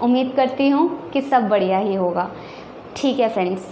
उम्मीद करती हूँ कि सब बढ़िया ही होगा। ठीक है फ्रेंड्स,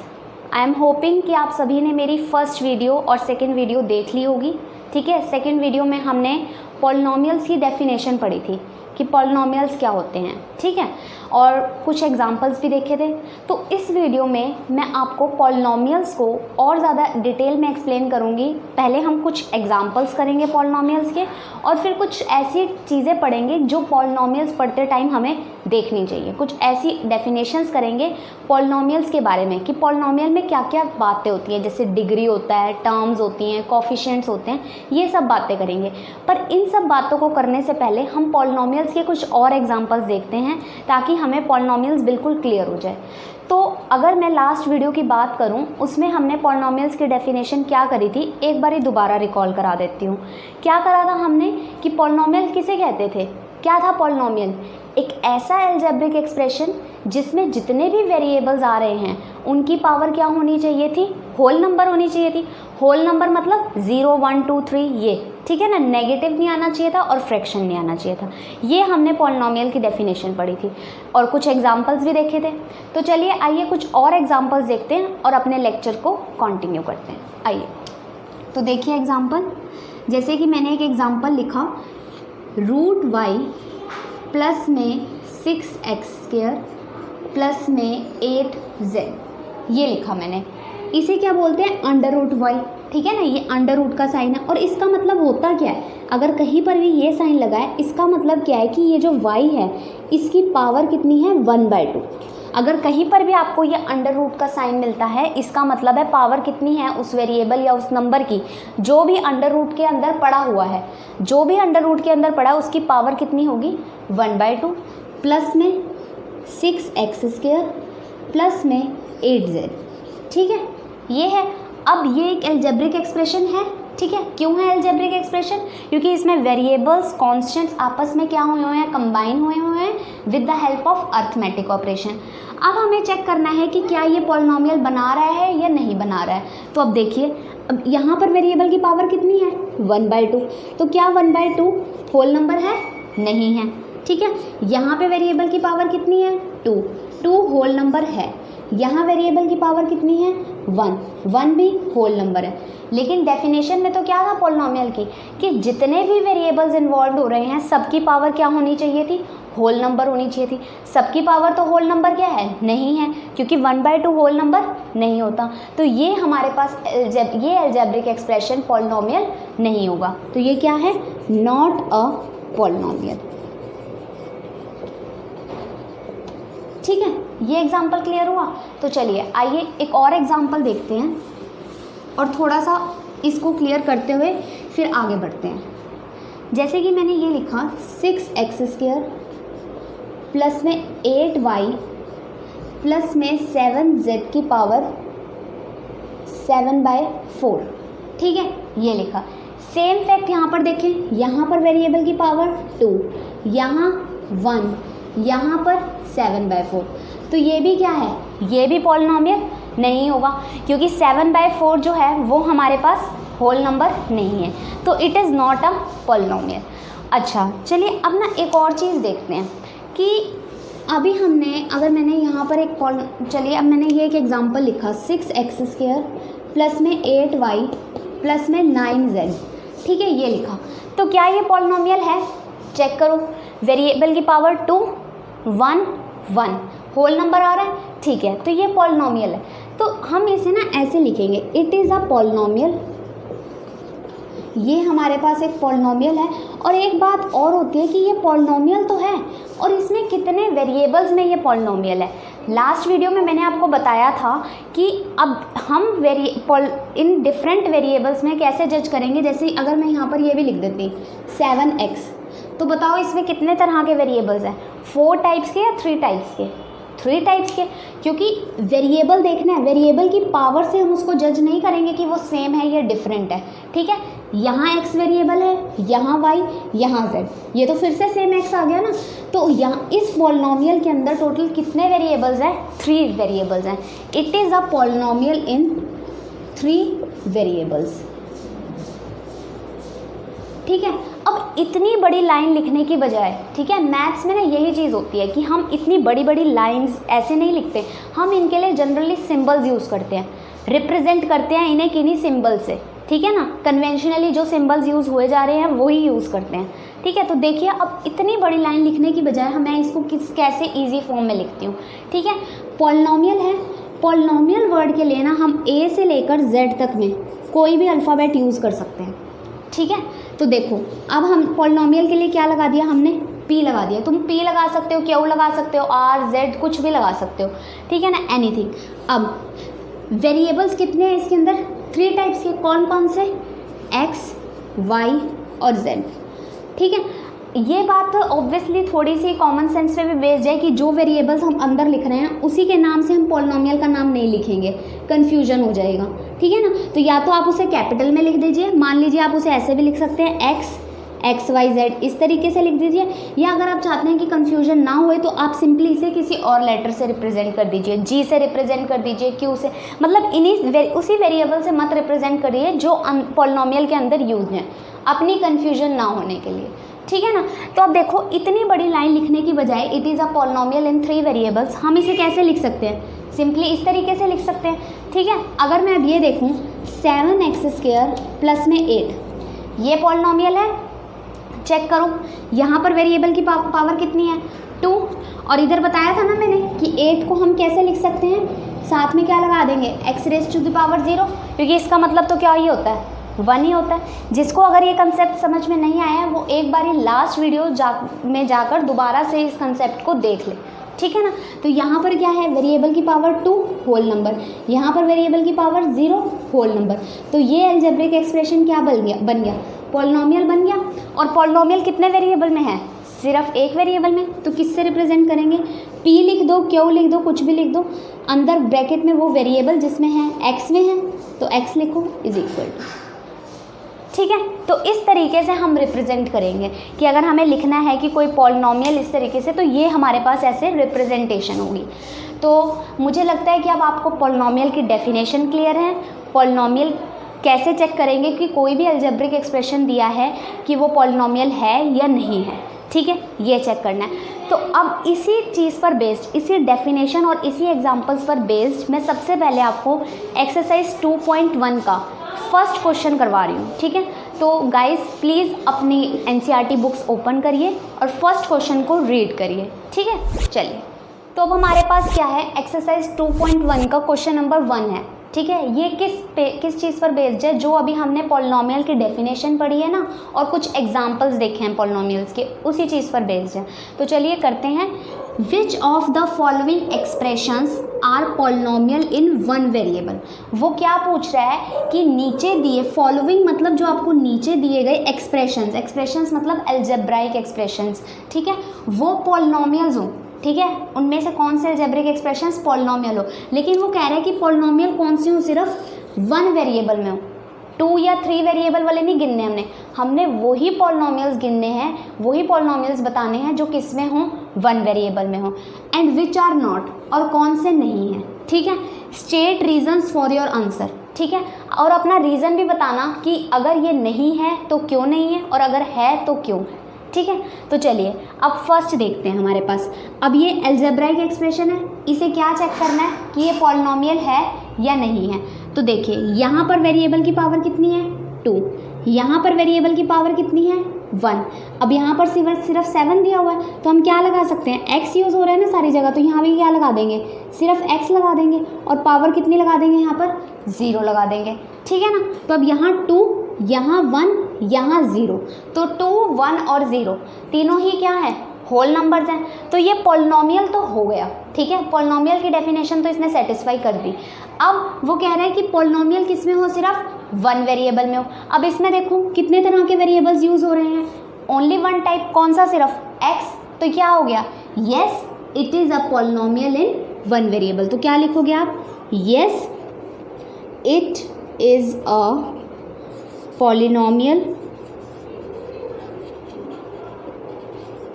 आई एम होपिंग कि आप सभी ने मेरी फर्स्ट वीडियो और सेकंड वीडियो देख ली होगी। ठीक है, सेकंड वीडियो में हमने पॉलिनोमियल्स की डेफिनेशन पढ़ी थी कि पॉलिनोमियल्स क्या होते हैं। ठीक है, और कुछ एग्जांपल्स भी देखे थे। तो इस वीडियो में मैं आपको पॉलिनोमियल्स को और ज़्यादा डिटेल में एक्सप्लेन करूँगी। पहले हम कुछ एग्जांपल्स करेंगे पॉलिनोमियल्स के, और फिर कुछ ऐसी चीज़ें पढ़ेंगे जो पॉलिनोमियल्स पढ़ते टाइम हमें देखनी चाहिए। कुछ ऐसी डेफिनेशंस करेंगे पॉलिनोमियल्स के बारे में कि पॉलिनोमियल में क्या क्या बातें होती हैं, जैसे डिग्री होता है, टर्म्स होती हैं, कोफिशिएंट्स होते हैं, ये सब बातें करेंगे। पर इन सब बातों को करने से पहले हम पॉलिनोमियल्स के कुछ और एग्जांपल्स देखते हैं ताकि हमें पॉलिनोमियल्स बिल्कुल क्लियर हो जाए। तो अगर मैं लास्ट वीडियो की बात करूं, उसमें हमने पॉलिनोमियल्स की डेफिनेशन क्या करी थी, एक बार ही दोबारा रिकॉल करा देती हूँ। क्या करा था हमने कि पॉलिनोमियल किसे कहते थे, क्या था पॉलिनोमियल? एक ऐसा अलजेब्रिक एक्सप्रेशन जिसमें जितने भी वेरिएबल्स आ रहे हैं उनकी पावर क्या होनी चाहिए थी, होल नंबर होनी चाहिए थी। होल नंबर मतलब 0, 1, 2, 3 ये, ठीक है ना, नेगेटिव नहीं आना चाहिए था और फ्रैक्शन नहीं आना चाहिए था। ये हमने पॉलिनोमियल की डेफिनेशन पढ़ी थी और कुछ एग्जांपल्स भी देखे थे। तो चलिए आइए कुछ और एग्जांपल्स देखते हैं और अपने लेक्चर को कंटिन्यू करते हैं। आइए, तो देखिए एग्जांपल, जैसे कि मैंने एक एग्जांपल लिखा, √y प्लस में 6x² प्लस में 8z, ये लिखा मैंने। इसे क्या बोलते हैं, √y। ठीक है ना, ये अंडर रूट का साइन है। और इसका मतलब होता क्या है, अगर कहीं पर भी ये साइन लगा है, इसका मतलब क्या है कि ये जो y है इसकी पावर कितनी है, 1/2। अगर कहीं पर भी आपको ये अंडर रूट का साइन मिलता है, इसका मतलब है पावर कितनी है उस वेरिएबल या उस नंबर की जो भी अंडर रूट के अंदर पड़ा हुआ है, जो भी अंडर रूट के अंदर पड़ा है उसकी पावर कितनी होगी, 1/2 प्लस में 6x² प्लस में 8z। ठीक है, ये है। अब ये एक अलजेब्रिक एक्सप्रेशन है। ठीक है, क्यों है अलजेब्रिक एक्सप्रेशन? क्योंकि इसमें वेरिएबल्स, कॉन्स्टेंट्स आपस में क्या हुए हुए हैं, कंबाइन हुए हुए हैं with the help of arithmetic operation. अब हमें चेक करना है कि क्या ये पॉलिनोमियल बना रहा है या नहीं बना रहा है। तो अब देखिए, अब यहाँ पर वेरिएबल की पावर कितनी है, 1/2। तो क्या 1/2 होल नंबर है, नहीं है। ठीक है, यहाँ पे वेरिएबल की पावर कितनी है, 2 होल नंबर है। यहाँ वेरिएबल की पावर कितनी है, 1 भी होल नंबर है। लेकिन डेफिनेशन में तो क्या था पॉलिनोमियल की, कि जितने भी वेरिएबल्स इन्वॉल्व हो रहे हैं सबकी पावर क्या होनी चाहिए थी, होल नंबर होनी चाहिए थी। सबकी पावर तो होल नंबर क्या है, नहीं है, क्योंकि 1/2 होल नंबर नहीं होता। तो ये हमारे पास ये अलजेब्रिक एक्सप्रेशन पॉलिनोमियल नहीं होगा। तो ये क्या है, नॉट अ पॉलिनोमियल। ठीक है, ये एग्जाम्पल क्लियर हुआ। तो चलिए आइए एक और एग्जाम्पल देखते हैं और थोड़ा सा इसको क्लियर करते हुए फिर आगे बढ़ते हैं। जैसे कि मैंने ये लिखा, 6x² प्लस में 8y प्लस में 7z की पावर 7/4। ठीक है, ये लिखा। सेम फैक्ट यहाँ पर देखें, यहाँ पर वेरिएबल की पावर 2, यहाँ 1, यहाँ पर 7/4। तो ये भी क्या है, ये भी पॉलिनोमियल नहीं होगा, क्योंकि 7/4 जो है वो हमारे पास होल नंबर नहीं है। तो it is not a polynomial. अच्छा, चलिए अब ना एक और चीज़ देखते हैं कि अभी हमने, अगर मैंने यहाँ पर चलिए अब मैंने ये एक एग्जांपल लिखा, 6x² प्लस में 8y प्लस में 9z। ठीक है, ये लिखा। तो क्या ये पॉलिनोमियल है, चेक करो। वेरिएबल की पावर 2, 1, 1 होल नंबर आ रहा है। ठीक है, तो ये पॉलिनोमियल है। तो हम इसे ना ऐसे लिखेंगे, इट इज़ अ पॉलिनोमियल। ये हमारे पास एक पॉलिनोमियल है। और एक बात और होती है कि ये पॉलिनोमियल तो है और इसमें कितने वेरिएबल्स में ये पॉलिनोमियल है। लास्ट वीडियो में मैंने आपको बताया था कि अब हम इन डिफरेंट वेरिएबल्स में कैसे जज करेंगे। जैसे अगर मैं यहाँ पर ये भी लिख देती 7x, तो बताओ इसमें कितने तरह के वेरिएबल्स हैं, 4 टाइप्स के या 3 टाइप्स के, 3 टाइप्स के। क्योंकि वेरिएबल देखना है, वेरिएबल की पावर से हम उसको जज नहीं करेंगे कि वो सेम है या डिफरेंट है। ठीक है, यहाँ x वेरिएबल है, यहाँ y, यहाँ z, ये तो फिर से सेम x आ गया ना। तो यहाँ इस पॉलिनोमियल के अंदर टोटल कितने वेरिएबल्स हैं, 3 वेरिएबल्स हैं। It is a polynomial in 3 variables. ठीक है, अब अब इतनी बड़ी लाइन लिखने की बजाय, ठीक है, मैथ्स में ना यही चीज़ होती है कि हम इतनी बड़ी बड़ी लाइंस ऐसे नहीं लिखते, हम इनके लिए जनरली सिंबल्स यूज़ करते हैं, रिप्रेजेंट करते हैं इन्हें किन्हीं सिंबल से, ठीक है ना। कन्वेंशनली जो सिंबल्स यूज़ हुए जा रहे हैं वही यूज़ करते हैं, ठीक है। तो देखिए अब इतनी बड़ी लाइन लिखने की बजाय मैं इसको कैसे ईजी फॉर्म में लिखती हूँ, ठीक है। पॉलिनॉमियल है, पॉलिनॉमियल वर्ड के लिए ना हम ए से लेकर जेड तक में कोई भी अल्फ़ाबेट यूज़ कर सकते हैं, ठीक है। तो देखो अब हम पॉलिनॉमियल के लिए क्या लगा दिया हमने, पी लगा दिया। तुम पी लगा सकते हो, क्यू लगा सकते हो, आर जेड कुछ भी लगा सकते हो, ठीक है ना, एनीथिंग। अब वेरिएबल्स कितने हैं इसके अंदर, 3 टाइप्स के, कौन कौन से, एक्स, वाई और जेड, ठीक है। ये बात ऑब्वियसली थोड़ी सी कॉमन सेंस पे भी बेस्ड है कि जो वेरिएबल्स हम अंदर लिख रहे हैं उसी के नाम से हम पॉलिनॉमियल का नाम नहीं लिखेंगे, कन्फ्यूजन हो जाएगा, ठीक है ना। तो या तो आप उसे कैपिटल में लिख दीजिए, मान लीजिए आप उसे ऐसे भी लिख सकते हैं, एक्स एक्स वाई जेड, इस तरीके से लिख दीजिए। या अगर आप चाहते हैं कि कन्फ्यूजन ना होए तो आप सिंपली इसे किसी और लेटर से रिप्रेजेंट कर दीजिए, जी से रिप्रेजेंट कर दीजिए, क्यू से, मतलब उसी वेरिएबल से मत रिप्रेजेंट करिए जो पॉलिनॉमियल के अंदर यूज हैं, अपनी कन्फ्यूजन ना होने के लिए, ठीक है ना। तो अब देखो इतनी बड़ी लाइन लिखने की बजाय it is a polynomial in 3 variables, हम इसे कैसे लिख सकते हैं, सिंपली इस तरीके से लिख सकते हैं, ठीक है। अगर मैं अब ये देखूँ 7x² प्लस में 8, ये पॉलिनॉमियल है, चेक करो यहाँ पर वेरिएबल की पावर कितनी है, 2, और इधर बताया था ना मैंने कि 8 को हम कैसे लिख सकते हैं, साथ में क्या लगा देंगे, x⁻⁴, क्योंकि इसका मतलब तो क्या ही होता है, 1 ही होता है। जिसको अगर ये कंसेप्ट समझ में नहीं आया वो एक बार ही लास्ट वीडियो में जाकर दोबारा से इस कंसेप्ट को देख ले, ठीक है ना। तो यहाँ पर क्या है, वेरिएबल की पावर 2 होल नंबर, यहाँ पर वेरिएबल की पावर 0 होल नंबर, तो ये अलजेब्रिक एक्सप्रेशन क्या बन गया, पॉलिनॉमियल बन गया। और पॉलिनॉमियल कितने वेरिएबल में है, सिर्फ एक वेरिएबल में, तो किससे रिप्रेजेंट करेंगे, पी लिख दो, क्यू लिख दो, कुछ भी लिख दो, अंदर ब्रैकेट में वो वेरिएबल जिसमें है एक्स में है तो एक्स लिखो इज इक्वल टू, ठीक है। तो इस तरीके से हम रिप्रेजेंट करेंगे कि अगर हमें लिखना है कि कोई पॉलिनॉमियल इस तरीके से, तो ये हमारे पास ऐसे रिप्रेजेंटेशन होगी। तो मुझे लगता है कि अब आपको पॉलिनॉमियल की डेफिनेशन क्लियर है, पॉलिनॉमियल कैसे चेक करेंगे कि कोई भी अलजेब्रिक एक्सप्रेशन दिया है कि वो पॉलिनॉमियल है या नहीं है, ठीक है, ये चेक करना है। तो अब इसी चीज़ पर बेस्ड, इसी डेफिनेशन और इसी एग्जांपल्स पर बेस्ड मैं सबसे पहले आपको एक्सरसाइज 2.1 का फर्स्ट क्वेश्चन करवा रही हूँ, ठीक है। तो गाइस प्लीज़ अपनी एनसीईआरटी बुक्स ओपन करिए और फर्स्ट क्वेश्चन को रीड करिए, ठीक है। चलिए तो अब हमारे पास क्या है, एक्सरसाइज 2.1 का क्वेश्चन नंबर 1 है, ठीक है। ये किस चीज़ पर बेस्ड है, जो अभी हमने पॉलिनॉमियल की डेफिनेशन पढ़ी है ना और कुछ एग्जांपल्स देखे हैं पॉलिनॉमियल्स के, उसी चीज़ पर बेस्ड है। तो चलिए करते हैं, which of the following expressions are polynomial in 1 variable. वो क्या पूछ रहा है कि नीचे दिए, फॉलोइंग मतलब जो आपको नीचे दिए गए एक्सप्रेशंस मतलब अलजेब्राइक एक्सप्रेशंस, ठीक है, वो पॉलिनॉमियल्स हो, ठीक है, उनमें से कौन से अलजेब्रिक एक्सप्रेशंस पॉलिनॉमियल हो। लेकिन वो कह रहा है कि पॉलिनॉमियल कौन सी हो, सिर्फ 1 वेरिएबल में हो, 2 या 3 वेरिएबल वाले नहीं गिनने हमने वही पॉलिनॉमियल्स गिनने हैं, वही पॉलिनॉमियल्स बताने हैं जो किस में हों, 1 वेरिएबल में हो। एंड विच आर नॉट, और कौन से नहीं हैं, ठीक है। State reasons for your answer, ठीक है, और अपना रीज़न भी बताना कि अगर ये नहीं है तो क्यों नहीं है और अगर है तो क्यों, ठीक है। तो चलिए अब फर्स्ट देखते हैं हमारे पास, अब ये अलजेब्राइक एक्सप्रेशन है, इसे क्या चेक करना है कि ये पॉलिनॉमियल है या नहीं है। तो देखिए यहाँ पर वेरिएबल की पावर कितनी है, 2, यहाँ पर वेरिएबल की पावर कितनी है, 1। अब यहाँ पर सिर्फ 7 दिया हुआ है तो हम क्या लगा सकते हैं, x यूज़ हो रहा है ना सारी जगह, तो यहाँ भी क्या लगा देंगे, सिर्फ x लगा देंगे और पावर कितनी लगा देंगे, यहाँ पर 0 लगा देंगे, ठीक है ना। तो अब यहाँ 2, यहाँ 1, यहाँ 0, तो 2, 1 और 0 तीनों ही क्या है, होल नंबर्स हैं, तो ये पॉलिनॉमियल तो हो गया, ठीक है। पॉलिनॉमियल की डेफिनेशन तो इसने सेटिस्फाई कर दी। अब वो कह रहा है कि पॉलिनॉमियल किस में हो, सिर्फ 1 वेरिएबल में हो। अब इसमें देखो कितने तरह के वेरिएबल्स यूज़ हो रहे हैं, ओनली 1 टाइप, कौन सा, सिर्फ x, तो क्या हो गया, yes it is a polynomial in 1 variable. तो क्या लिखोगे आप, yes it is a polynomial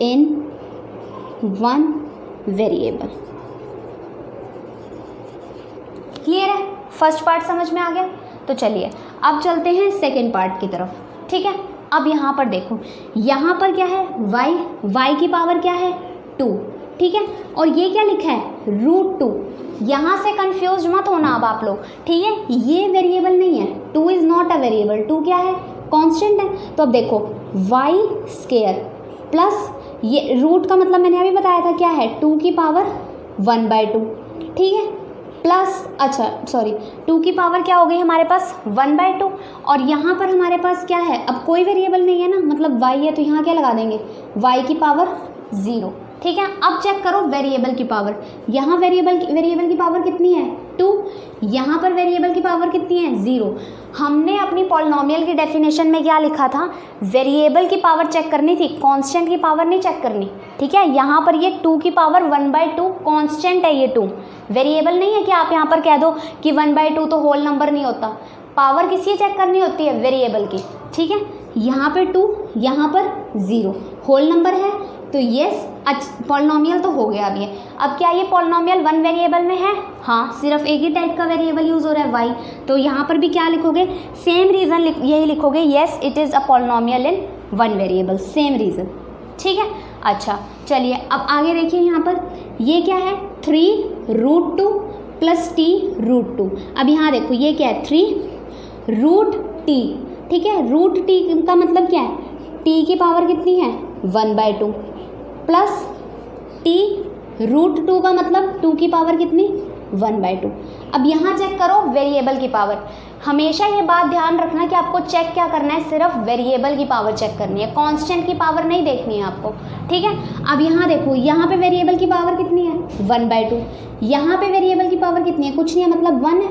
in 1 variable. Clear है, फर्स्ट पार्ट समझ में आ गया। तो चलिए अब चलते हैं सेकेंड पार्ट की तरफ, ठीक है। अब यहाँ पर देखो, यहाँ पर क्या है y की पावर क्या है 2, ठीक है, और ये क्या लिखा है √2। यहाँ से कंफ्यूज मत होना अब आप लोग, ठीक है, ये वेरिएबल नहीं है, 2 इज़ नॉट अ वेरिएबल, 2 क्या है कांस्टेंट है। तो अब देखो y² प्लस ये रूट का मतलब मैंने अभी बताया था क्या है 2 की पावर 1/2, ठीक है, प्लस अच्छा सॉरी 2 की पावर क्या हो गई हमारे पास 1/2, और यहाँ पर हमारे पास क्या है, अब कोई वेरिएबल नहीं है ना, मतलब y है, तो यहाँ क्या लगा देंगे y की पावर 0, ठीक है। अब चेक करो वेरिएबल की पावर, यहाँ वेरिएबल की पावर कितनी है 2, यहाँ पर वेरिएबल की पावर कितनी है 0। हमने अपनी पॉलिनॉमियल की डेफिनेशन में क्या लिखा था, वेरिएबल की पावर चेक करनी थी, कांस्टेंट की पावर नहीं चेक करनी, ठीक है। यहाँ पर ये 2 की पावर 1/2 कांस्टेंट है, ये 2 वेरिएबल नहीं है कि आप यहाँ पर कह दो कि 1/2 तो होल नंबर नहीं होता, पावर किसकी चेक करनी होती है वेरिएबल की, ठीक है। यहाँ पर 2, यहाँ पर 0 होल नंबर है, तो यस पॉलिनॉमियल तो हो गया अब ये। अब क्या ये पॉलिनॉमियल 1 वेरिएबल में है, हाँ, सिर्फ एक ही टाइप का वेरिएबल यूज़ हो रहा है y, तो यहाँ पर भी क्या लिखोगे सेम रीज़न यही लिखोगे, yes it is a polynomial in 1 variable, same reason, ठीक है। अच्छा चलिए अब आगे देखिए, यहाँ पर ये क्या है 3√2 प्लस t √2। अब यहाँ देखो ये क्या है 3√t, ठीक है, √t का मतलब क्या है, t की पावर कितनी है 1/2 प्लस t √2 का मतलब 2 की पावर कितनी 1/2। अब यहाँ चेक करो वेरिएबल की पावर, हमेशा ये बात ध्यान रखना कि आपको चेक क्या करना है, सिर्फ वेरिएबल की पावर चेक करनी है, कांस्टेंट की पावर नहीं देखनी है आपको, ठीक है। अब यहाँ देखो, यहाँ पे वेरिएबल की पावर कितनी है 1/2, यहाँ पे वेरिएबल की पावर कितनी है, कुछ नहीं है, मतलब 1 है,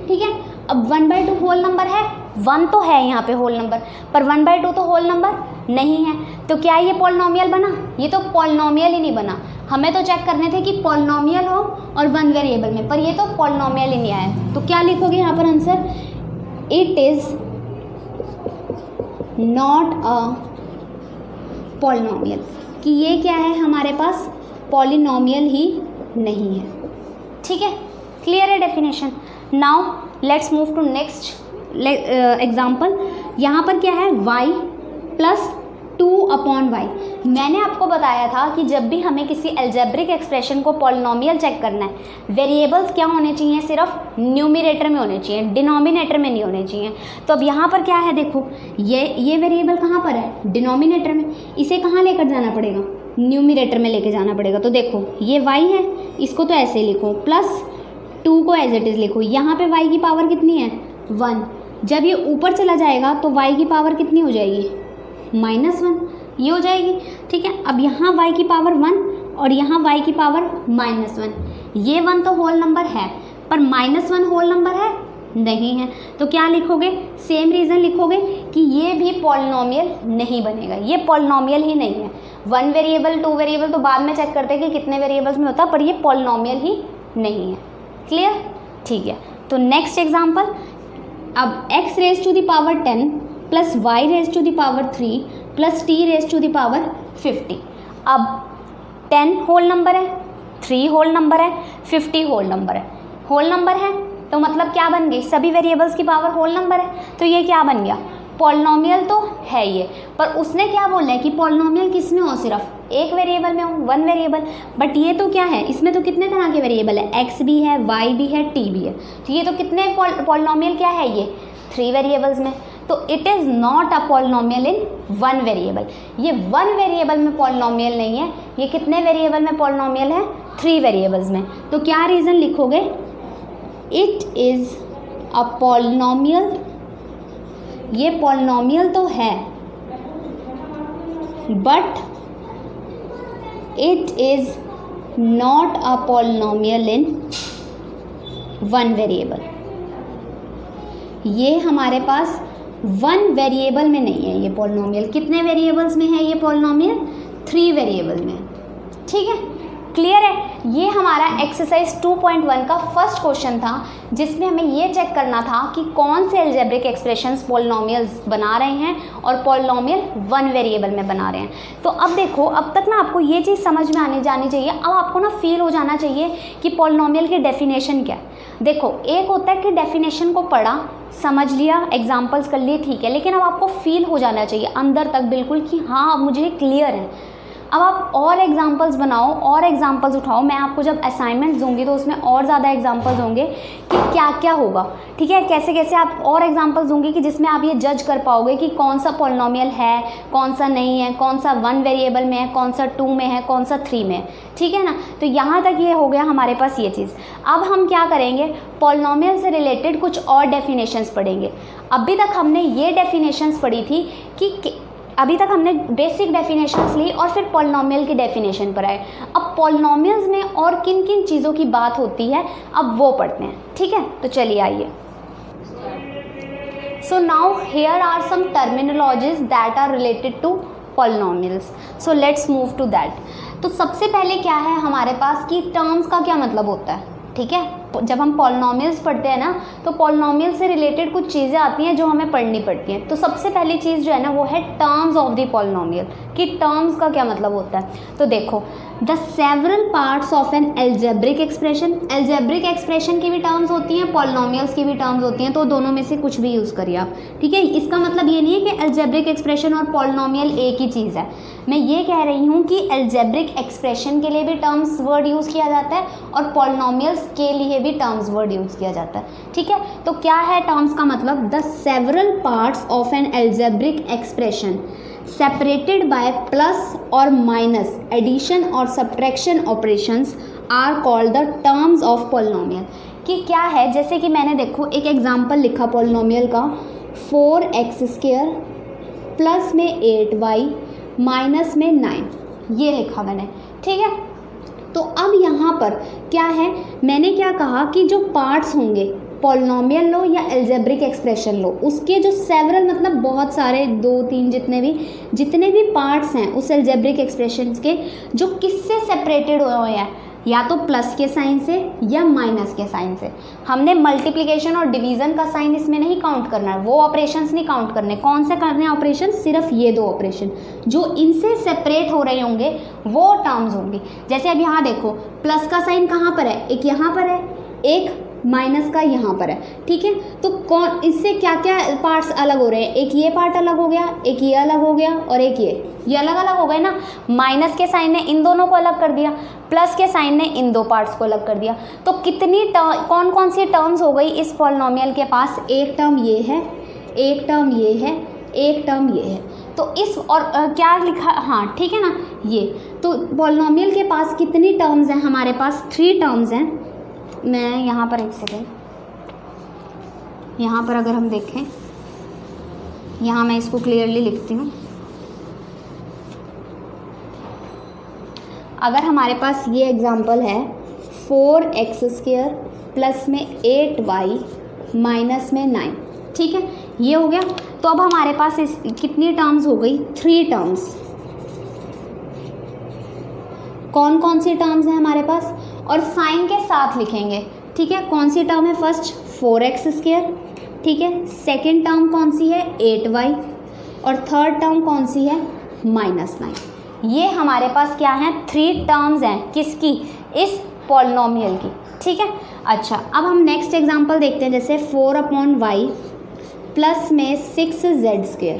ठीक है। अब 1/2 होल नंबर है, 1 तो है यहाँ पे होल नंबर, पर 1/2 तो होल नंबर नहीं है, तो क्या ये पॉलिनॉमियल बना, ये तो पॉलिनॉमियल ही नहीं बना। हमें तो चेक करने थे कि पॉलिनॉमियल हो और 1 वेरिएबल में, पर ये तो पॉलिनॉमियल ही नहीं आया, तो क्या लिखोगे यहाँ पर answer, it is not a polynomial, कि ये क्या है हमारे पास पॉलिनॉमियल ही नहीं है, ठीक है। क्लियर है definition. Now let's move to next example. यहाँ पर क्या है y प्लस 2/y। मैंने आपको बताया था कि जब भी हमें किसी अलजेब्रिक एक्सप्रेशन को पॉलिनॉमियल चेक करना है, वेरिएबल्स क्या होने चाहिए, सिर्फ न्यूमरेटर में होने चाहिए, डिनोमिनेटर में नहीं होने चाहिए। तो अब यहाँ पर क्या है देखो, ये वेरिएबल कहाँ पर है डिनोमिनेटर में, इसे कहाँ लेकर जाना पड़ेगा न्यूमरेटर में लेकर जाना पड़ेगा। तो देखो ये y है, इसको तो ऐसे ही लिखो, प्लस 2 को एज इट इज़ लिखो, यहाँ पे y की पावर कितनी है 1, जब ये ऊपर चला जाएगा तो y की पावर कितनी हो जाएगी -1, ये हो जाएगी, ठीक है। अब यहाँ y की पावर 1 और यहाँ y की पावर -1, ये 1 तो होल नंबर है, पर -1 होल नंबर है नहीं है, तो क्या लिखोगे, सेम रीज़न लिखोगे कि ये भी पॉलिनॉमियल नहीं बनेगा, ये पॉलिनॉमियल ही नहीं है। 1 वेरिएबल 2 वेरिएबल तो बाद में चेक करते हैं कि कितने वेरिएबल्स में होता है, पर ये पॉलिनॉमियल ही नहीं है। क्लियर, ठीक है। तो नेक्स्ट एग्जांपल, अब x raise to the power 10 plus y raise to the power 3 plus t raise to the power 50। अब 10 होल नंबर है, 3 होल नंबर है, 50 होल नंबर है, होल नंबर है तो मतलब क्या बन गई, सभी वेरिएबल्स की पावर होल नंबर है, तो ये क्या बन गया पॉलिनॉमियल तो है ये। पर उसने क्या बोला है कि पॉलिनॉमियल किस में हो, सिर्फ एक वेरिएबल में हो, 1 वेरिएबल, बट ये तो क्या है, इसमें तो कितने तरह के वेरिएबल है, x भी है, y भी है, t भी है, तो ये तो कितने पॉलिनॉमियल क्या है ये 3 वेरिएबल्स में, तो it is not a polynomial in 1 variable. ये 1 वेरिएबल में पॉलिनॉमियल नहीं है, ये कितने वेरिएबल में पॉलिनॉमियल है 3 वेरिएबल्स में। तो क्या रीज़न लिखोगे, इट इज़ अ पॉलिनॉमियल, ये पॉलिनॉमियल तो है but it is not a polynomial in 1 variable. ये हमारे पास 1 वेरिएबल में नहीं है ये पॉलिनॉमियल, कितने वेरिएबल्स में है ये पॉलिनॉमियल 3 वेरिएबल में, ठीक है। क्लियर है। ये हमारा एक्सरसाइज 2.1 का फर्स्ट क्वेश्चन था, जिसमें हमें ये चेक करना था कि कौन से अलजेब्रिक एक्सप्रेशंस पॉलिनोमियल्स बना रहे हैं और पॉलिनोमियल वन वेरिएबल में बना रहे हैं। तो अब देखो, अब तक ना आपको ये चीज़ समझ में आनी जानी चाहिए, अब आपको ना फील हो जाना चाहिए कि पॉलिनोमियल की डेफिनेशन क्या है। देखो, एक होता है कि डेफिनेशन को पढ़ा, समझ लिया, एग्जाम्पल्स कर लिए, ठीक है, लेकिन अब आपको फील हो जाना चाहिए अंदर तक बिल्कुल कि हाँ अब मुझे क्लियर है। अब आप और एग्जाम्पल्स बनाओ और एग्जाम्पल्स उठाओ, मैं आपको जब असाइनमेंट दूंगी तो उसमें और ज़्यादा एग्जाम्पल्स होंगे कि क्या क्या होगा, ठीक है, कैसे कैसे आप और एग्जाम्पल्स दूंगी कि जिसमें आप ये जज कर पाओगे कि कौन सा पॉलिनोमियल है, कौन सा नहीं है, कौन सा वन वेरिएबल में है, कौन सा 2 में है, कौन सा 3 में है, ठीक है ना। तो यहाँ तक ये हो गया हमारे पास ये चीज़। अब हम क्या करेंगे, पॉलिनोमियल से रिलेटेड कुछ और डेफिनेशंस पढ़ेंगे। अभी तक हमने ये डेफिनेशंस पढ़ी थी कि अभी तक हमने बेसिक डेफिनेशंस ली और फिर पॉलिनोमियल की डेफिनेशन पर आए। अब पॉलिनोमियल्स में और किन किन चीज़ों की बात होती है अब वो पढ़ते हैं, ठीक है। तो चलिए आइए। So now here are some terminologies that are related to polynomials, so let's move to that. तो सबसे पहले क्या है हमारे पास कि टर्म्स का क्या मतलब होता है, ठीक है। जब हम पॉलिनोमियल्स पढ़ते हैं ना तो पॉलिनोमियल से रिलेटेड कुछ चीज़ें आती हैं जो हमें पढ़नी पड़ती हैं। तो सबसे पहली चीज़ जो है ना वो है टर्म्स ऑफ द पॉलिनोमियल, कि टर्म्स का क्या मतलब होता है। तो देखो, the several parts of an algebraic expression, algebraic expression की भी टर्म्स होती हैं, पॉलिनोमियल्स की भी टर्म्स होती हैं, तो दोनों में से कुछ भी यूज़ करिए आप, ठीक है। इसका मतलब ये नहीं है कि एल्जेब्रिक एक्सप्रेशन और पॉलिनोमियल एक ही चीज़ है। मैं ये कह रही हूँ कि एल्जेब्रिक एक्सप्रेशन के लिए भी टर्म्स वर्ड यूज़ किया जाता है और पॉलिनोमियल्स के लिए भी टर्म्स वर्ड यूज़ किया जाता है, ठीक है। तो क्या है टर्म्स का मतलब, the several parts of an algebraic expression separated by plus or minus addition or subtraction operations are called the terms of polynomial। कि क्या है, जैसे कि मैंने देखो एक एग्जांपल लिखा पॉलिनोमियल का, 4x² प्लस में 8y माइनस में 9, ये लिखा मैंने, ठीक है। तो अब यहाँ पर क्या है, मैंने क्या कहा कि जो पार्ट्स होंगे, पॉलिनोमियल लो या एल्जेब्रिक एक्सप्रेशन लो, उसके जो सेवरल मतलब बहुत सारे 2-3 जितने भी पार्ट्स हैं उस एल्जेब्रिक एक्सप्रेशन के, जो किससे सेपरेटेड हुए हैं, या तो प्लस के साइन से या माइनस के साइन से। हमने मल्टीप्लिकेशन और डिवीज़न का साइन इसमें नहीं काउंट करना है, वो ऑपरेशंस नहीं काउंट करने। कौन से करने हैं ऑपरेशन, सिर्फ ये 2 ऑपरेशन जो इनसे सेपरेट हो रहे होंगे वो टर्म्स होंगी। जैसे अब यहाँ देखो, प्लस का साइन कहाँ पर है, एक यहाँ पर है, एक माइनस का यहाँ पर है, ठीक है। तो कौन, इससे क्या क्या पार्ट्स अलग हो रहे हैं, एक ये पार्ट अलग हो गया, एक ये अलग हो गया और एक ये अलग अलग हो गए ना। माइनस के साइन ने इन दोनों को अलग कर दिया, प्लस के साइन ने इन 2 पार्ट्स को अलग कर दिया। तो कितनी कौन कौन सी टर्म्स हो गई इस पॉलिनोमियल के पास, एक टर्म ये है, एक टर्म ये है, एक टर्म ये है। तो इस और क्या लिखा, हाँ ठीक है ना, ये तो पॉलिनोमियल के पास कितनी टर्म्स हैं, हमारे पास 3 टर्म्स हैं। मैं यहाँ पर एक सेकेंड, यहाँ पर अगर हम देखें, यहाँ मैं इसको क्लियरली लिखती हूँ। अगर हमारे पास ये एग्जांपल है 4x² प्लस में 8y माइनस में 9, ठीक है, ये हो गया। तो अब हमारे पास कितनी टर्म्स हो गई, 3 टर्म्स। कौन कौन सी टर्म्स हैं हमारे पास, और साइन के साथ लिखेंगे, ठीक है। कौन सी टर्म है, फर्स्ट 4x², ठीक है, सेकेंड टर्म कौन सी है 8y, और थर्ड टर्म कौन सी है -9। ये हमारे पास क्या है, 3 टर्म्स हैं, किसकी, इस पॉलिनोमियल की, ठीक है। अच्छा, अब हम नेक्स्ट एग्जांपल देखते हैं, जैसे 4/y प्लस में 6z²,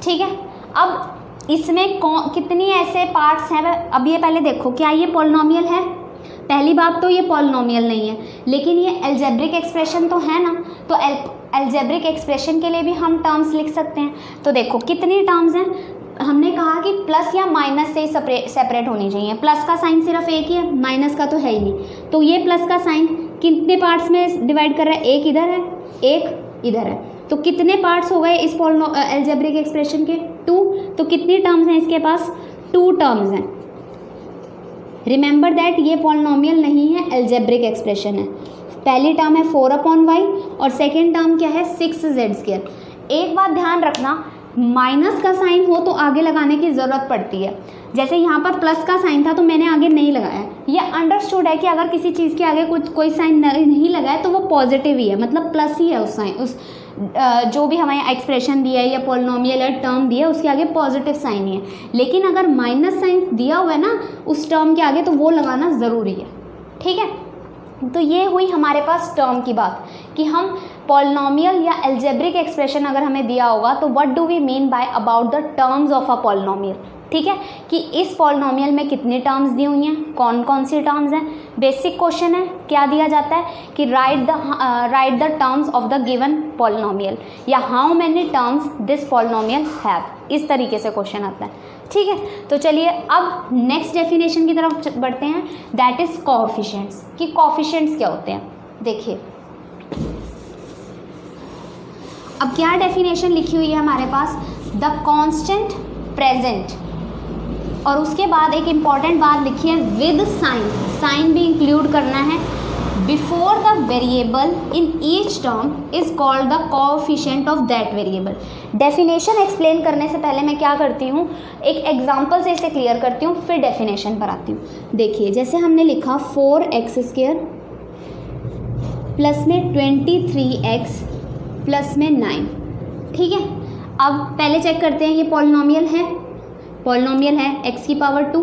ठीक है। अब इसमें कितनी ऐसे पार्ट्स हैं, अब ये पहले देखो, क्या ये पॉलिनोमियल है, पहली बात तो ये पॉलिनोमियल नहीं है, लेकिन ये एल्जेब्रिक एक्सप्रेशन तो है ना। तो एल्जेब्रिक एक्सप्रेशन के लिए भी हम टर्म्स लिख सकते हैं। तो देखो कितनी टर्म्स हैं, हमने कहा कि प्लस या माइनस से ही सेपरेट होनी चाहिए। प्लस का साइन सिर्फ एक ही है, माइनस का तो है ही नहीं। तो ये प्लस का साइन कितने पार्ट्स में डिवाइड कर रहा है, एक इधर है, एक इधर है। तो कितने पार्ट्स हो गए इस एल्जेब्रिक एक्सप्रेशन के, 2। तो कितनी टर्म्स हैं इसके पास, 2 टर्म्स हैं। रिमेंबर दैट ये पॉलिनोमियल नहीं है, एल्जेब्रिक एक्सप्रेशन है। पहली टर्म है 4/y और सेकेंड टर्म क्या है 6z²। एक बात ध्यान रखना, माइनस का साइन हो तो आगे लगाने की ज़रूरत पड़ती है, जैसे यहाँ पर प्लस का साइन था तो मैंने आगे नहीं लगाया, ये अंडरस्टूड है कि अगर किसी चीज़ के आगे कोई साइन नहीं लगाए तो वो पॉजिटिव ही है, मतलब प्लस ही है उस साइन, उस जो भी हमें एक्सप्रेशन दिया है या पॉलिनोमियल या टर्म दिया है उसके आगे पॉजिटिव साइन ही है। लेकिन अगर माइनस साइन दिया हुआ है ना उस टर्म के आगे तो वो लगाना ज़रूरी है, ठीक है। तो ये हुई हमारे पास टर्म की बात कि हम पॉलिनोमियल या एल्जेब्रिक एक्सप्रेशन अगर हमें दिया होगा तो what do we mean by about the terms of a polynomial, ठीक है, कि इस पॉलिनोमियल में कितनी टर्म्स दी हुई हैं, कौन कौन सी टर्म्स हैं। बेसिक क्वेश्चन है, क्या दिया जाता है कि write the terms of the given polynomial या how many terms this polynomial have, इस तरीके से क्वेश्चन आता है, ठीक है। तो चलिए अब नेक्स्ट डेफिनेशन की तरफ बढ़ते हैं, दैट इज कोएफिशिएंट्स, कि कोएफिशिएंट्स क्या होते हैं। देखिए अब क्या डेफिनेशन लिखी हुई है हमारे पास, द कांस्टेंट प्रेजेंट, और उसके बाद एक इम्पॉर्टेंट बात लिखी है विद साइन, साइन भी इंक्लूड करना है, before the variable in each term is called the coefficient of that variable. Definition explain करने से पहले मैं क्या करती हूँ, एक एग्जांपल से इसे क्लियर करती हूँ, फिर डेफिनेशन पर आती हूँ। देखिए जैसे हमने लिखा 4x² प्लस में 23x प्लस में 9, ठीक है। अब पहले चेक करते हैं ये पॉलिनोमियल है, पॉलिनोमियल है x की पावर 2,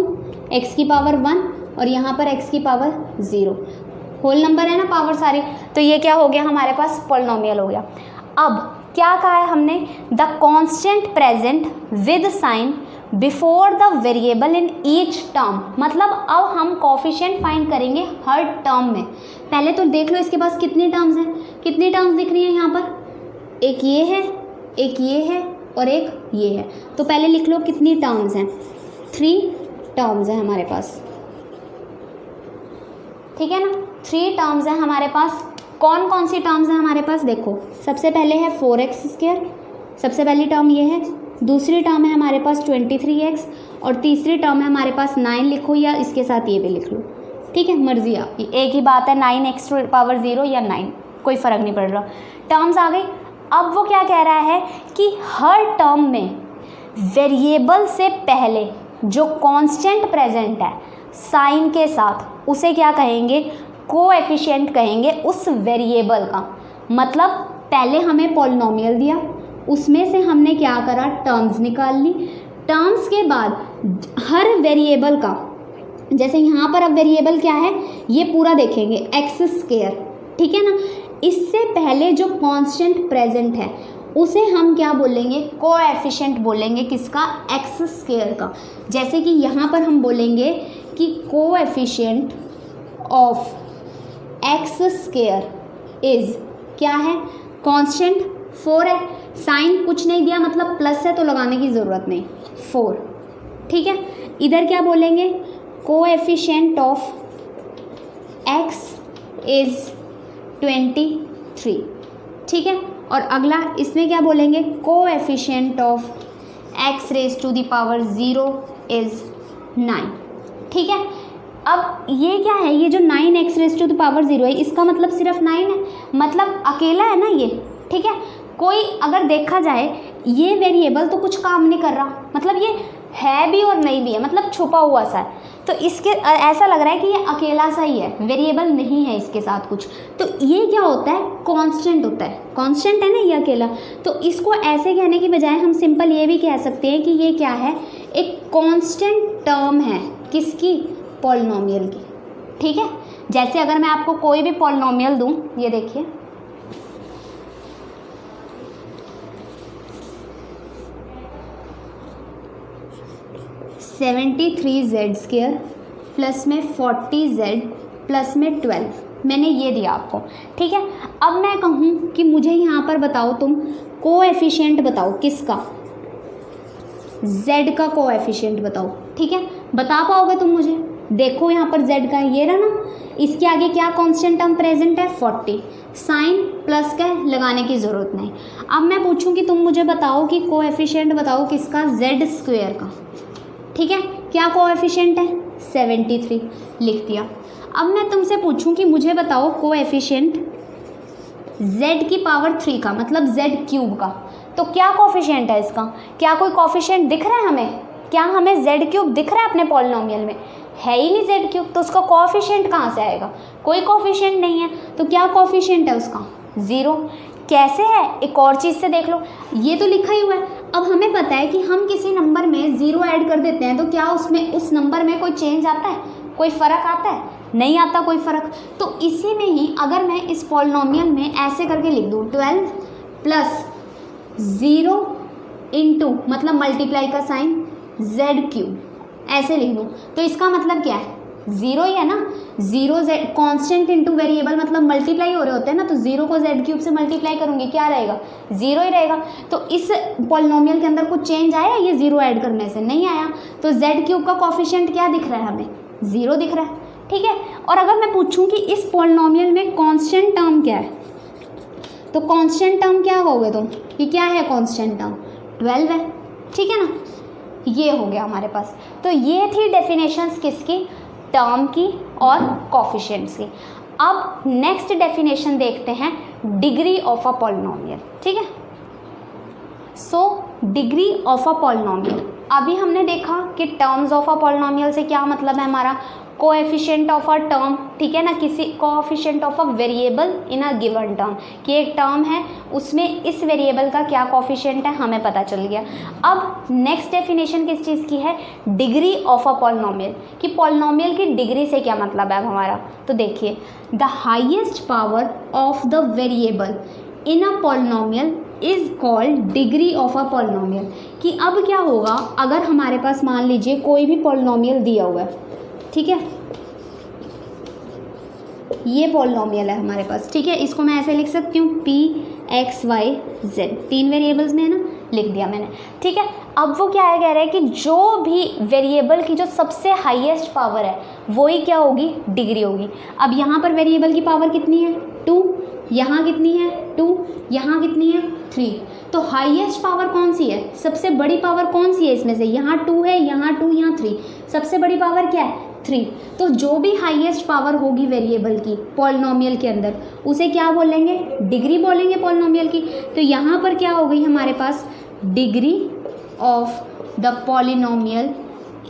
x की पावर 1 और यहाँ पर x की पावर 0, होल नंबर है ना पावर सारी, तो ये क्या हो गया हमारे पास पॉलिनोमियल हो गया। अब क्या कहा है हमने, the constant present with sign before the variable in each term, मतलब अब हम कोएफिशिएंट फाइंड करेंगे हर टर्म में। पहले तो देख लो इसके पास कितनी टर्म्स हैं, कितनी टर्म्स दिख रही हैं यहाँ पर, एक ये है, एक ये है और एक ये है। तो पहले लिख लो कितनी टर्म्स हैं, 3 टर्म्स हैं हमारे पास, ठीक है ना, 3 टर्म्स हैं हमारे पास। कौन कौन सी टर्म्स हैं हमारे पास, देखो सबसे पहले है 4x², सबसे पहली टर्म ये है, दूसरी टर्म है हमारे पास 23x और तीसरी टर्म है हमारे पास 9 लिखो या इसके साथ ये भी लिख लो, ठीक है, मर्जी आपकी, एक ही बात है, 9x⁻0 या 9, कोई फ़र्क नहीं पड़ रहा, टर्म्स आ गई। अब वो क्या कह रहा है कि हर टर्म में वेरिएबल से पहले जो कांस्टेंट प्रेजेंट है साइन के साथ, उसे क्या कहेंगे, कोएफिशिएंट कहेंगे उस वेरिएबल का। मतलब पहले हमें पॉलिनोमियल दिया, उसमें से हमने क्या करा, टर्म्स निकाल ली, टर्म्स के बाद हर वेरिएबल का, जैसे यहाँ पर अब वेरिएबल क्या है ये पूरा देखेंगे x², ठीक है ना, इससे पहले जो कांस्टेंट प्रेजेंट है उसे हम क्या बोलेंगे, कोएफिशिएंट बोलेंगे, किसका, x² का। जैसे कि यहाँ पर हम बोलेंगे कि कोएफिशिएंट ऑफ x² इज क्या है, कांस्टेंट 4 है, साइन कुछ नहीं दिया मतलब प्लस है तो लगाने की ज़रूरत नहीं, 4, ठीक है। इधर क्या बोलेंगे, कोएफिशिएंट ऑफ x इज 23, ठीक है। और अगला इसमें क्या बोलेंगे, कोएफिशिएंट ऑफ x⁻0 इज 9, ठीक है। अब ये क्या है, ये जो 9x⁻0 है इसका मतलब सिर्फ 9 है, मतलब अकेला है ना ये, ठीक है। कोई अगर देखा जाए ये वेरिएबल तो कुछ काम नहीं कर रहा, मतलब ये है भी और नहीं भी है, मतलब छुपा हुआ सा है, तो इसके ऐसा लग रहा है कि ये अकेला सा ही है, वेरिएबल नहीं है इसके साथ कुछ। तो ये क्या होता है, कांस्टेंट होता है, कांस्टेंट है ना ये अकेला। तो इसको ऐसे कहने की बजाय हम सिंपल ये भी कह सकते हैं कि ये क्या है, एक कांस्टेंट टर्म है, किसकी, पॉलिनोमियल की, ठीक है। जैसे अगर मैं आपको कोई भी पॉलिनोमियल दूं, ये देखिए 73z² प्लस में 40z प्लस में 12, मैंने ये दिया आपको, ठीक है। अब मैं कहूँ कि मुझे यहाँ पर बताओ तुम कोएफिशिएंट बताओ, किसका, z का कोएफिशिएंट बताओ, ठीक है। बता पाओगे तुम मुझे, देखो यहाँ पर z का ये रहा ना, इसके आगे क्या कांस्टेंट टर्म प्रेजेंट है, 40, साइन प्लस का लगाने की ज़रूरत नहीं। अब मैं पूछूं कि तुम मुझे बताओ कि कोएफिशिएंट बताओ किसका, z² का, ठीक है। क्या कोएफिशिएंट है, 73, लिख दिया। अब मैं तुमसे पूछूं कि मुझे बताओ कोएफिशिएंट z की पावर 3 का, मतलब z³ का, तो क्या कोएफिशिएंट है इसका, क्या कोई कोएफिशिएंट दिख रहा है हमें, क्या हमें जेड क्यूब दिख रहा है अपने पॉलिनोमियल में? है ही नहीं जेड क्यूब, तो उसका कोएफिशिएंट कहाँ से आएगा? कोई कोएफिशिएंट नहीं है, तो क्या कोएफिशिएंट है उसका? 0। कैसे है? एक और चीज़ से देख लो, ये तो लिखा ही हुआ है। अब हमें पता है कि हम किसी नंबर में 0 ऐड कर देते हैं तो क्या उसमें उस नंबर में कोई चेंज आता है, कोई फ़र्क आता है? नहीं आता कोई फ़र्क। तो इसी में ही अगर मैं इस पॉलिनोमियल में ऐसे करके लिख दूँ 12 प्लस 0 इंटू मतलब मल्टीप्लाई का साइन जेड क्यूब, ऐसे लिख दूँ, तो इसका मतलब क्या है? 0 ही है ना। 0 जेड कॉन्स्टेंट इंटू वेरिएबल मतलब मल्टीप्लाई हो रहे होते हैं ना, तो 0 को जेड क्यूब से मल्टीप्लाई करूँगी, क्या रहेगा? 0 ही रहेगा। तो इस पॉलिनोमियल के अंदर कुछ चेंज आया ये 0 ऐड करने से? नहीं आया। तो जेड क्यूब का कोएफिशिएंट क्या दिख रहा है हमें? 0 दिख रहा है। ठीक है। और अगर मैं पूछूं कि इस पॉलिनोमियल में कांस्टेंट टर्म क्या है, तो कांस्टेंट टर्म क्या कहोगे तुम कि क्या है कांस्टेंट टर्म? 12 है। ठीक है ना, ये हो गया हमारे पास। तो ये थी डेफिनेशंस किसकी? टर्म की और कोएफिशिएंट्स की। अब नेक्स्ट डेफिनेशन देखते हैं, डिग्री ऑफ अ पॉलिनोमियल। ठीक है। So degree of a polynomial, अभी हमने देखा कि टर्म्स ऑफ अ पॉलिनोमियल से क्या मतलब है हमारा? कोएफिशिएंट ऑफ अ टर्म, ठीक है ना, किसी coefficient of a variable in a given term, कि एक टर्म है उसमें इस वेरिएबल का क्या कोएफिशिएंट है हमें पता चल गया। अब नेक्स्ट डेफिनेशन किस चीज़ की है? डिग्री ऑफ अ पॉलिनोमियल, कि पॉलिनोमियल की डिग्री से क्या मतलब है हमारा? तो देखिए, the highest power of the variable in a polynomial is called degree of a polynomial. कि अब क्या होगा अगर हमारे पास मान लीजिए कोई भी पॉलिनोमियल दिया हुआ है, ठीक है, ये पॉलिनोमियल है हमारे पास, ठीक है, इसको मैं ऐसे लिख सकती हूँ p x y z, 3 variables में है ना, लिख दिया मैंने। ठीक है। अब वो क्या है, कह रहा है कि जो भी वेरिएबल की जो सबसे हाईएस्ट पावर है वही क्या होगी? डिग्री होगी। अब यहाँ पर वेरिएबल की पावर कितनी है? 2, यहाँ कितनी है? 2, यहाँ कितनी है? 3। तो हाईएस्ट पावर कौन सी है? सबसे बड़ी पावर कौन सी है इसमें से? यहाँ 2 है, यहाँ 2, यहाँ 3, सबसे बड़ी पावर क्या है? 3। तो जो भी हाईएस्ट पावर होगी वेरिएबल की पॉलिनोमियल के अंदर उसे क्या बोलेंगे? डिग्री बोलेंगे पॉलिनोमियल की। तो यहाँ पर क्या हो गई हमारे पास? Degree of the polynomial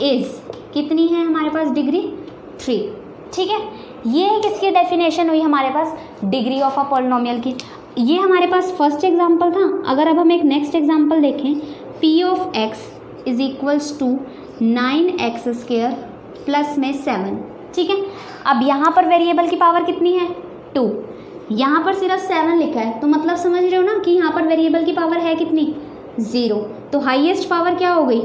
is कितनी है हमारे पास? डिग्री 3। ठीक है। ये किसकी डेफिनेशन हुई हमारे पास? डिग्री ऑफ अ पॉलिनोमियल की। ये हमारे पास फर्स्ट एग्जांपल था। अगर अब हम एक नेक्स्ट एग्जांपल देखें, p of x is equals to 9x² plus में 7। ठीक है। अब यहाँ पर वेरिएबल की पावर कितनी है? 2। यहाँ पर सिर्फ 7 लिखा है, तो मतलब समझ रहे हो ना कि यहाँ पर वेरिएबल की पावर है कितनी? 0। तो हाईएस्ट पावर क्या हो गई?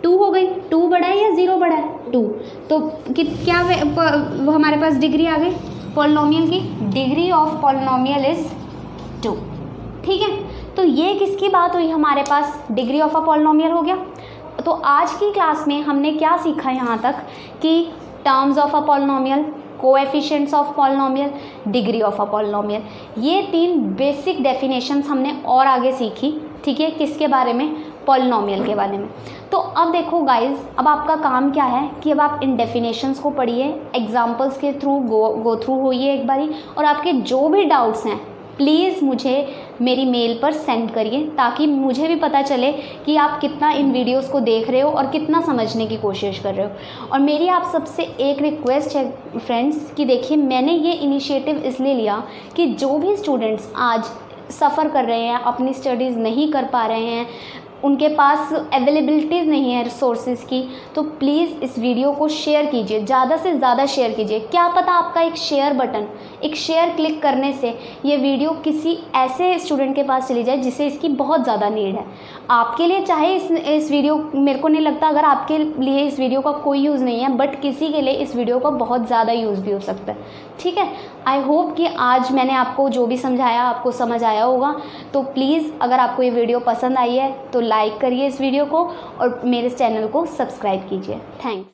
2 हो गई। 2 बड़ा है या 0 बड़ा है? 2। तो क्या वो हमारे पास डिग्री आ गई पॉलिनोमियल की? Degree of polynomial is 2। ठीक है। तो ये किसकी बात हुई हमारे पास? डिग्री ऑफ अ पॉलिनोमियल हो गया। तो आज की क्लास में हमने क्या सीखा यहाँ तक कि terms of a polynomial, coefficients of polynomial, degree of a polynomial, ये 3 बेसिक डेफिनेशंस हमने और आगे सीखी। ठीक है। किसके बारे में? पॉलिनोमियल के बारे में। तो अब देखो गाइज, अब आपका काम क्या है कि अब आप इन डेफिनेशंस को पढ़िए, एग्जाम्पल्स के थ्रू गो थ्रू होइए एक बारी, और आपके जो भी डाउट्स हैं प्लीज़ मुझे मेरी मेल पर सेंड करिए, ताकि मुझे भी पता चले कि आप कितना इन वीडियोस को देख रहे हो और कितना समझने की कोशिश कर रहे हो। और मेरी आप सबसे एक रिक्वेस्ट है फ्रेंड्स कि देखिए, मैंने ये इनिशिएटिव इसलिए लिया कि जो भी स्टूडेंट्स आज सफ़र कर रहे हैं, अपनी स्टडीज़ नहीं कर पा रहे हैं, उनके पास अवेलेबिलिटीज़ नहीं है रिसोर्सेज की, तो प्लीज़ इस वीडियो को शेयर कीजिए, ज़्यादा से ज़्यादा शेयर कीजिए। क्या पता आपका एक शेयर बटन, एक शेयर क्लिक करने से ये वीडियो किसी ऐसे स्टूडेंट के पास चली जाए जिसे इसकी बहुत ज़्यादा नीड है। आपके लिए चाहे इस वीडियो, मेरे को नहीं लगता अगर आपके लिए इस वीडियो का कोई यूज़ नहीं है, बट किसी के लिए इस वीडियो का बहुत ज़्यादा यूज़ भी हो सकता है। ठीक है। आई होप कि आज मैंने आपको जो भी समझाया आपको समझ आया होगा। तो प्लीज़ अगर आपको ये वीडियो पसंद आई है तो लाइक करिए इस वीडियो को और मेरे चैनल को सब्सक्राइब कीजिए। थैंक्स।